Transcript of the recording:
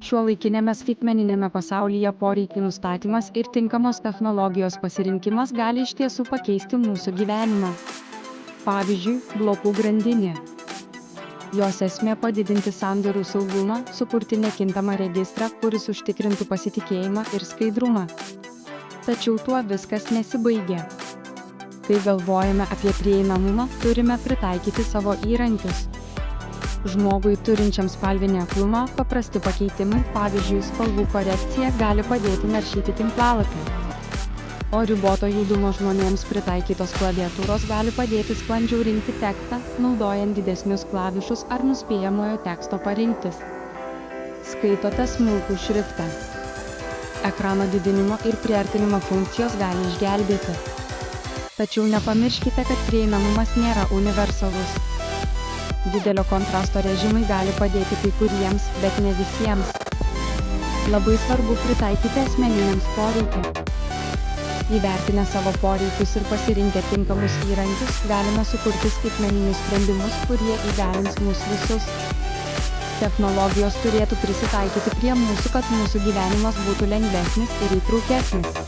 Šiuolaikinėme skaitmeniniame pasaulyje poreikių nustatymas ir tinkamos technologijos pasirinkimas gali iš tiesų pakeisti mūsų gyvenimą. Pavyzdžiui, blokų grandinė. Jos esmė padidinti sandorių saugumą, sukurti nekintamą registrą, kuris užtikrintų pasitikėjimą ir skaidrumą. Tačiau tuo viskas nesibaigia. Kai galvojame apie prieinamumą, turime pritaikyti savo įrankius. Žmogui turinčiam spalvinį aklumą, paprasti pakeitimai, pavyzdžiui, spalvų korekcija, gali padėti naršyti tinklalapį. O riboto judumo žmonėms pritaikytos klaviatūros gali padėti sklandžiau rinkti tekstą, naudojant didesnius klavišus ar nuspėjamojo teksto parinktis. Skaitote smulkų šriftą. Ekrano didinimo ir priartinimo funkcijos gali išgelbėti. Tačiau nepamirškite, kad prieinamumas nėra universalus. Didelio kontrasto režimai gali padėti kai kuriems, bet ne visiems. Labai svarbu pritaikyti asmeniniams poreikiams. Įvertinę savo poreikius ir pasirinkę tinkamus įrankius, galime sukurti skaitmeninius sprendimus, kurie įgalins mus visus. Technologijos turėtų prisitaikyti prie mūsų, kad mūsų gyvenimas būtų lengvesnis ir įtraukesnis.